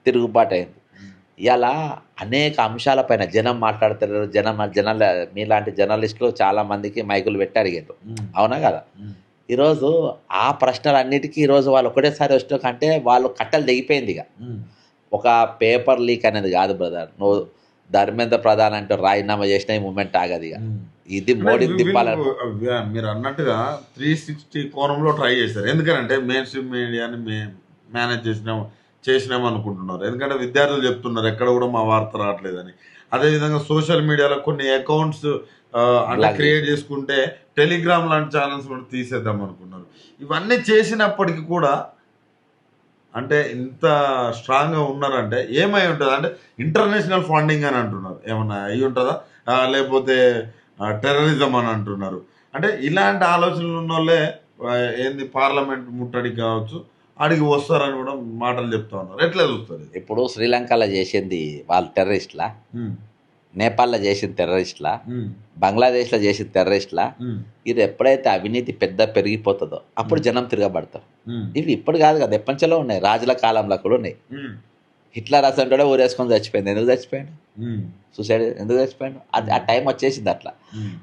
తిరుగుబాటు అయింది. ఇలా అనేక అంశాలపైన జనం మాట్లాడతారు. జనాల మీలాంటి జర్నలిస్టులు చాలామందికి మైకులు పెట్టి అడిగారు, అవునా కదా? ఈరోజు ఆ ప్రశ్నలన్నిటికీ ఈరోజు వాళ్ళు ఒకటేసారి వచ్చిన కంటే వాళ్ళు కట్టలు దిగిపోయింది. ఇక ఒక పేపర్ లీక్ అనేది కాదు బ్రదర్. నువ్వు ధర్మేంద్ర ప్రధాన్ అంటే రాజీనామా చేసిన ఈ మూమెంట్ ఆగదు. ఇక ఇది మోడీ దింపాలని మీరు అన్నట్టుగా 360 కోణంలో ట్రై చేశారు. ఎందుకంటే మెయిన్ స్ట్రీమ్ మీడియాని మేనేజ్ చేసినాం అనుకుంటున్నారు. ఎందుకంటే విద్యార్థులు చెప్తున్నారు ఎక్కడ కూడా మా వార్త రావట్లేదని. అదేవిధంగా సోషల్ మీడియాలో కొన్ని అకౌంట్స్ అంటే క్రియేట్ చేసుకుంటే టెలిగ్రామ్ లాంటి ఛానల్స్ కూడా తీసేద్దాం అనుకున్నారు. ఇవన్నీ చేసినప్పటికీ కూడా అంటే ఇంత స్ట్రాంగ్గా ఉన్నారంటే ఏమై ఉంటుంది? అంటే ఇంటర్నేషనల్ ఫండింగ్ అని అంటున్నారు, ఏమన్నా అయి ఉంటుందా? లేకపోతే టెర్రరిజం అని అంటున్నారు. అంటే ఇలాంటి ఆలోచనలు ఉన్న వాళ్ళే ఏంది పార్లమెంట్ ముట్టడి కావచ్చు అడిగి వస్తారని కూడా మాటలు చెప్తా ఉన్నారు. ఎట్లా చూస్తారు? ఇప్పుడు శ్రీలంకలో చేసింది వాళ్ళు టెర్రరిస్ట్లా, నేపాల్లో చేసిన టెర్రరిస్ట్లా, బంగ్లాదేశ్లో చేసిన టెర్రరిస్ట్లా. ఇది ఎప్పుడైతే అవినీతి పెరిగిపోతుందో అప్పుడు జనం తిరగబడతారు. ఇవి ఇప్పుడు కాదు కదా, ఎప్పటిలో ఉన్నాయి, రాజుల కాలంలో కూడా ఉన్నాయి. హిట్లర్ అసలు ఊరేసుకొని చచ్చిపోయింది. ఎందుకు చచ్చిపోయాడు? సూసైడ్ ఎందుకు చచ్చిపోయాడు? అది ఆ టైం వచ్చేసింది.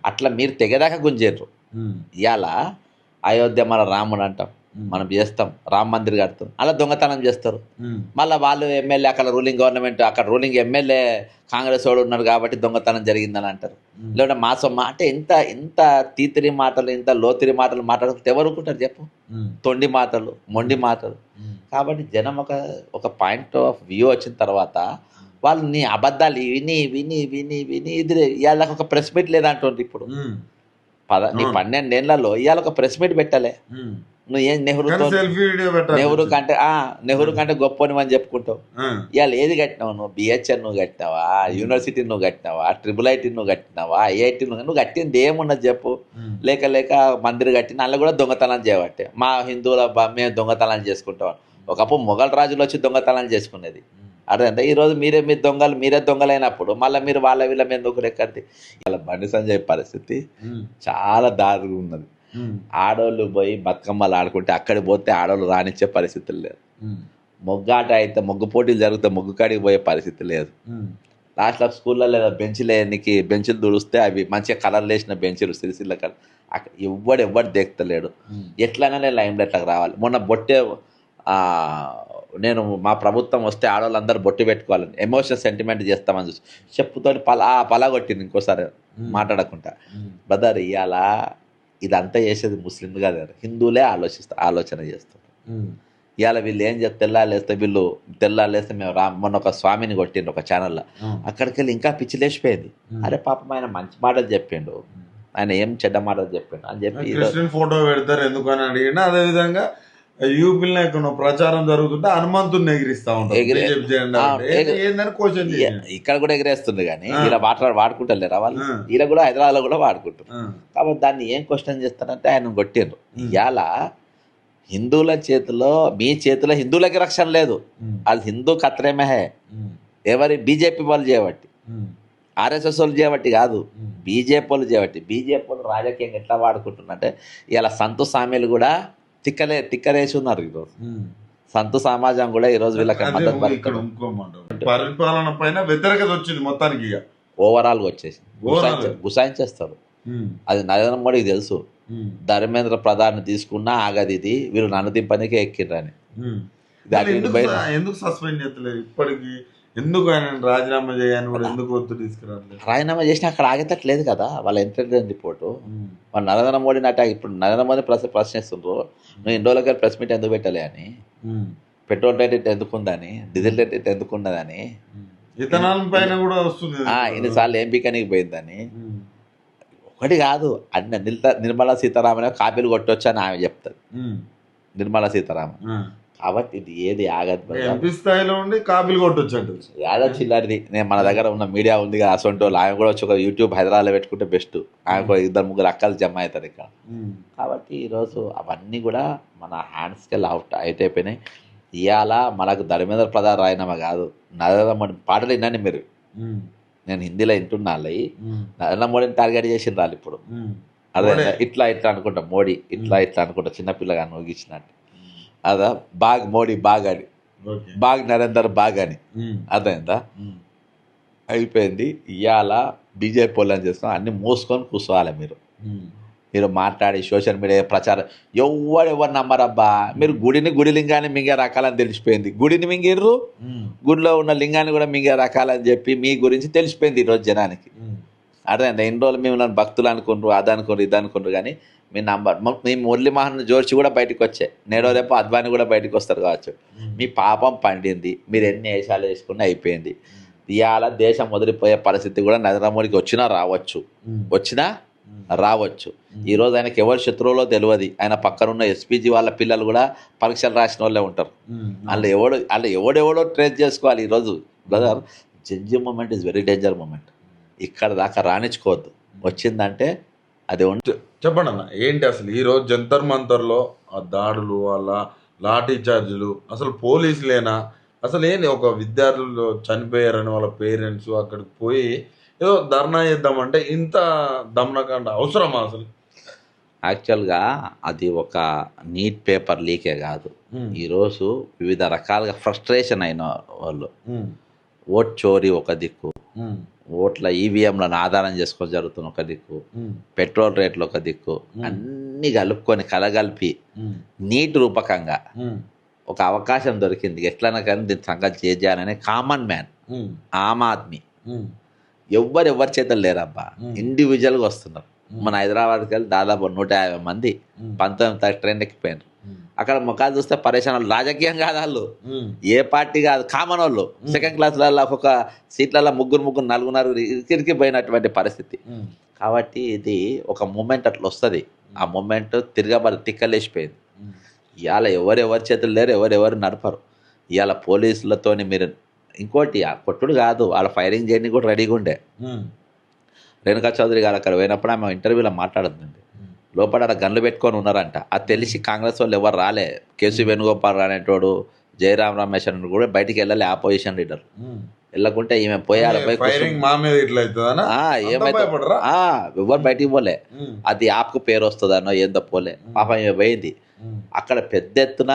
అట్లా మీరు తెగదాకా గుంజేరు. ఇవాళ అయోధ్య మన రాముడు అంటాం, మనం చేస్తాం, రామ మందిర్ కడతాం, అలా దొంగతనం చేస్తారు. మళ్ళీ వాళ్ళు ఎమ్మెల్యే, అక్కడ రూలింగ్ గవర్నమెంట్, అక్కడ రూలింగ్ ఎమ్మెల్యే కాంగ్రెస్ వాడు ఉన్నారు కాబట్టి దొంగతనం జరిగిందని అంటారు. లేదంటే మాసమ్మ అంటే ఇంత తీతిరి మాటలు, ఇంత లోతిరి మాటలు మాట్లాడుకుంటే ఎవరు ఊరుకుంటారు చెప్పు? తొండి మాటలు, మొండి మాటలు. కాబట్టి జనం ఒక పాయింట్ ఆఫ్ వ్యూ వచ్చిన తర్వాత వాళ్ళు నీ అబద్ధాలు విని విని విని విని ఇది ఇవాళ ఒక ప్రెస్ మీట్ లేదంటుంది. ఇప్పుడు నీ 12 ఏళ్లలో ఇవాళ ఒక ప్రెస్ మీట్ పెట్టాలి. నువ్వు ఏం నెహ్రూ కంటే గొప్పని అని చెప్పుకుంటావు. ఇవాళ ఏది కట్టినావు నువ్వు? బిహెచ్ఎన్ నువ్వు కట్టినావా? యూనివర్సిటీ నువ్వు కట్టినావా? IIIT నువ్వు కట్టినావా? ఐఐటి నువ్వు కట్టింది ఏమున్నది చెప్పు? లేక మందిర్ కట్టిన అలా కూడా దొంగతనం చేయబట్టే మా హిందువుల మేము దొంగతనం చేసుకుంటాం. ఒకప్పుడు మొఘల్ రాజులు వచ్చి దొంగతనం చేసుకునేది. అర్థంటే ఈరోజు మీరే దొంగలైనప్పుడు మళ్ళీ మీరు వాళ్ళ వీళ్ళ మీద ఎందుకు ఎక్కడిది? ఇలా బండి సంజయ్ పరిస్థితి చాలా దారుణంగా ఉన్నది. ఆడవాళ్ళు పోయి బతుకమ్మలు ఆడుకుంటే అక్కడికి పోతే ఆడవాళ్ళు రానిచ్చే పరిస్థితులు లేదు. మొగ్గాట అయితే మొగ్గు పోటీలు జరిగితే ముగ్గు కాడికి పోయే పరిస్థితి లేదు. లాస్ట్లో స్కూల్లో లేదా బెంచ్లు దుడిస్తే అవి మంచిగా కలర్లు వేసిన బెంచ్లు సిరిసిల్ల కలర్ ఎవ్వడు దేక్తలేడు. ఎట్లయినా నేను లైమ్ లైట్లకు రావాలి. మొన్న బొట్టే నేను మా ప్రభుత్వం వస్తే ఆడవాళ్ళందరూ బొట్టు పెట్టుకోవాలని ఎమోషనల్ సెంటిమెంట్ చేస్తామని చూసి చెప్పుతో పలాగొట్టింది ఇంకోసారి మాట్లాడకుండా. బ్రదర్ ఇవాళ ఇదంతా చేసేది ముస్లింలు కాదు, హిందువులే ఆలోచన చేస్తారు. ఇవాళ వీళ్ళు ఏం చేస్తారు? తెల్లాలేస్తే మేము మొన్న ఒక స్వామిని కొట్టిండు ఒక ఛానల్లో. అక్కడికి వెళ్ళి ఇంకా పిచ్చి లేచిపోయింది. అరే పాపం ఆయన మంచి మాటలు చెప్పిండు, ఆయన ఏం చెడ్డ మాటలు చెప్పిండు అని చెప్పి ఫోటో పెడతారు ఎందుకని అడిగినా. అదేవిధంగా యూపీలో ఇక్కడ ప్రచారం జరుగుతుంటే హనుమంతుని ఎగిరిస్తా ఉంటారు. ఇక్కడ కూడా ఎగిరేస్తుంది కానీ ఇలా వాడుకుంటారు వాళ్ళు. ఇలా కూడా హైదరాబాద్ లో కూడా వాడుకుంటారు. కాబట్టి దాన్ని ఏం క్వశ్చన్ చేస్తారంటే ఆయన కొట్టిండ్రు. ఇవాళ హిందువుల చేతిలో, మీ చేతిలో హిందువులకి రక్షణ లేదు. అది హిందూ ఖత్రేమే హే. ఎవరి బీజేపీ వాళ్ళు చేయబట్టి, RSS వాళ్ళు చేయబట్టి కాదు, బీజేపీ వాళ్ళు చేయబట్టి. బీజేపీ వాళ్ళు రాజకీయంగా ఎట్లా వాడుకుంటున్నారంటే ఇలా సంతు సామీలు కూడా తిక్కరేసి ఉన్నారు. ఈరోజు సంతు సమాజం కూడా ఈరోజు వీళ్ళకి పరిపాలన పైన వ్యతిరేకత వచ్చింది మొత్తానికి. ఓవరాల్ గా వచ్చేసింది, గుసాయించేస్తారు. అది నరేంద్ర మోడీకి తెలుసు. ధర్మేంద్ర ప్రధాన్ తీసుకున్నా ఆగది, ఇది వీళ్ళు నన్ను దింపనికే ఎక్కిర్రని. ఎందుకు సస్పెండ్ చేస్తలేదు ఇప్పటికి? ఎందుకు ఆయన రాజీనామా చేయని కూడా ఎందుకు ఒత్తిడి తీసుకురాలేదు? రాజీనామా చేసినా అక్కడ ఆగేటట్లేదు కదా వాళ్ళ ఇంటెలిజెన్స్ రిపోర్టు. వాళ్ళు నరేంద్ర మోడీని ఇప్పుడు నరేంద్ర మోదీ ప్రశ్నిస్తుండ్రు, నువ్వు ఇండోలో గారు ప్రెస్ మీట్ ఎందుకు పెట్టలే అని, పెట్రోల్ రేట్ ఎందుకుందని, డీజిల్ రేట్ ఎందుకున్నదని, ఇథనాల్ పైన కూడా వస్తుంది ఇన్నిసార్లు ఎంపికనికి పోయిందని. ఒకటి కాదు, అన్న నిర్మలా సీతారామన్ కాపీలు కొట్టొచ్చు అని ఆమె చెప్తుంది, నిర్మలా సీతారామన్. కాబట్టి ఇది ఏది ఆగదు. ఎంపీ స్థాయిలో ఉండి కాపీలు కొట్టొచ్చు యాదో చిల్లరిది. నేను మన దగ్గర ఉన్న మీడియా ఉంది కదా అసొంటి వాళ్ళు, ఆమె కూడా వచ్చి ఒక యూట్యూబ్ హైదరాబాద్లో పెట్టుకుంటే బెస్ట్. ఆమె కూడా 2-3 అక్కలు జమ అవుతారు ఇక్కడ. కాబట్టి ఈరోజు అవన్నీ కూడా మన హ్యాండ్స్కి అవుట్ అయిపోయినాయి. ఇవాళ మనకు ధర్మేంద్ర ప్రధాన్ రాయనమా కాదు, నరేంద్ర మోడీ పాటలు విన్నాను మీరు. నేను హిందీలో వింటున్నా, నరేంద్ర మోడీని టార్గెట్ చేసిన వాళ్ళు ఇప్పుడు. అదే ఇట్లా అనుకుంటా, మోడీ ఇట్లా అనుకుంటా, చిన్నపిల్లగా నూగిచ్చినట్టు. అదా మోడీ బాగ్ అని ఓకే. బాగ్ నరేందర్ బాగ్ అని ఉమ్. అర్థమైందా? ఉమ్. అయిపోయింది. ఇవాళ బీజేపీ వాళ్ళని చేస్తాం అన్ని మూసుకొని కూర్చోవాలి మీరు. ఉమ్. మీరు మాట్లాడి సోషల్ మీడియా ప్రచారం ఎవరు నమ్మరబ్బా. మీరు గుడి లింగాన్ని మింగే రకాలని తెలిసిపోయింది. గుడిని మింగిర్రు, ఉమ్. గుడిలో ఉన్న లింగాన్ని కూడా మింగే రకాలని చెప్పి మీ గురించి తెలిసిపోయింది ఈరోజు జనానికి. ఉమ్. అర్థమైందా? ఇన్ని రోజులు మిమ్మల్ని భక్తులు అనుకుంటారు, అది అనుకుంటారు, ఇది అనుకుంటారు, కానీ మీ నంబర్ మీ మురళీమోహన్ జోషి కూడా బయటకు వచ్చాయి. నేడో రేపు అద్వాని కూడా బయటకు వస్తారు కావచ్చు. మీ పాపం పండింది. మీరు ఎన్ని వేషాలు వేసుకుని అయిపోయింది. ఇవాళ దేశం వదిలిపోయే పరిస్థితి కూడా నరేంద్ర మోడీకి వచ్చినా రావచ్చు, వచ్చినా రావచ్చు. ఈరోజు ఆయనకి ఎవరు శత్రువులో తెలియదు. ఆయన పక్కనున్న ఎస్పీజీ వాళ్ళ పిల్లలు కూడా పరీక్షలు రాసిన వాళ్ళే ఉంటారు. వాళ్ళు ఎవడెవడో ట్రేస్ చేసుకోవాలి. ఈరోజు brother, judge moment is very danger moment. ఇక్కడ దాకా రాణించుకోవద్దు. వచ్చిందంటే అది చెప్పండి అన్న, ఏంటి అసలు ఈరోజు జంతర్ మంతర్లో ఆ దాడులు, వాళ్ళ లాఠీ చార్జీలు, అసలు పోలీసులేనా? అసలు ఏంటి, ఒక విద్యార్థులు చనిపోయారని వాళ్ళ పేరెంట్స్ అక్కడికి పోయి ఏదో ధర్నా చేద్దామంటే ఇంత దమనకాండ అవసరమా అసలు? యాక్చువల్గా అది ఒక నీట్ పేపర్ లీకే కాదు. ఈరోజు వివిధ రకాలుగా ఫ్రస్ట్రేషన్ అయిన వాళ్ళు, ఓట్ చోరీ ఒక దిక్కు, ఓట్ల ఈవీఎంలను ఆధారం చేసుకొని జరుగుతున్న ఒక దిక్కు, పెట్రోల్ రేట్లు ఒక దిక్కు, అన్ని కలుపుకొని కలగలిపి నీట్ రూపకంగా ఒక అవకాశం దొరికింది. ఎట్లన్నా కానీ దీని సంగతి చేయాలని కామన్ మ్యాన్, ఆమ్ ఆద్మీ ఎవరి చేతులు లేరబ్బా. ఇండివిజువల్గా వస్తున్నారు. మన హైదరాబాద్కి వెళ్ళి దాదాపు 150 మంది 19 తారీఖు ట్రైన్ ఎక్కిపోయినారు. అక్కడ ముఖాలు చూస్తే పరేషాన్. రాజకీయం కాదు వాళ్ళు, ఏ పార్టీ కాదు, కామన్ వాళ్ళు. సెకండ్ క్లాస్లలో ఒక్కొక్క సీట్లలో ముగ్గురు నలుగురు ఇరికిపోయినటువంటి పరిస్థితి. కాబట్టి ఇది ఒక మూమెంట్ అట్లా వస్తుంది. ఆ మూమెంట్ తిరగబడి తిక్కలేసిపోయింది. ఇవాళ ఎవరి చేతులు లేరు, ఎవరు నడపరు. ఇవాళ పోలీసులతోని మీరు ఇంకోటి కొట్టుడు కాదు, వాళ్ళ ఫైరింగ్ చేయడానికి కూడా రెడీగా ఉండే. రేణుకా చౌదరి గారు అక్కడ పోయినప్పుడు ఆమె ఇంటర్వ్యూలో మాట్లాడుతుంది. లోపల గన్లు పెట్టుకొని ఉన్నారంట. అది తెలిసి కాంగ్రెస్ వాళ్ళు ఎవరు రాలే. కేసీ వేణుగోపాల్ అనేటోడు, జయరాం రమేష్ అని కూడా బయటికి వెళ్ళాలి. ఆపోజిషన్ లీడర్ వెళ్ళకుంటే ఈమె పోయాలి. ఏమైతే ఎవరు బయటికి పోలే. అది యాప్కు పేరు వస్తుందన్నో ఏందో పోలే. పాపం ఈమె పోయింది. అక్కడ పెద్ద ఎత్తున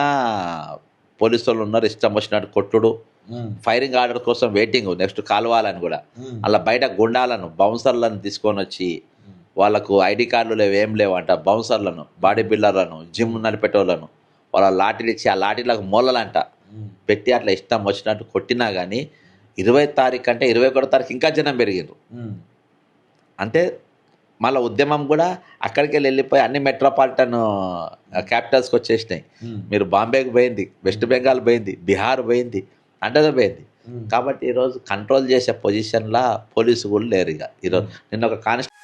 పోలీసు వాళ్ళు ఉన్నారు. ఇష్టం వచ్చినట్టు కొట్టుడు, ఫైరింగ్ ఆర్డర్ కోసం వెయిటింగ్. నెక్స్ట్ కాలువాలని కూడా అలా బయట గుండాలను, బౌన్సర్లను తీసుకొని వచ్చి, వాళ్ళకు ఐడి కార్డులు లేవు, ఏం లేవంట. బౌన్సర్లను, బాడీ బిల్డర్లను, జిమ్ నడిపేటోళ్ళను వాళ్ళ లాఠీలు ఇచ్చి ఆ లాఠీలకు మూలలంట పెట్టి అట్లా ఇష్టం వచ్చినట్టు కొట్టినా కానీ 20 తారీఖు అంటే 21 తారీఖు ఇంకా జనం పెరిగారు. అంటే మళ్ళీ ఉద్యమం కూడా అక్కడికి వెళ్ళిపోయి అన్ని మెట్రోపాలిటన్ క్యాపిటల్స్కి వచ్చేసినాయి. మీరు బాంబేకి పోయింది, వెస్ట్ బెంగాల్ పోయింది, బీహార్ పోయింది, అంటే పోయింది. కాబట్టి ఈరోజు కంట్రోల్ చేసే పొజిషన్లా పోలీసు కూడా లేరు. ఇక ఈరోజు నిన్న ఒక కానిస్టేబుల్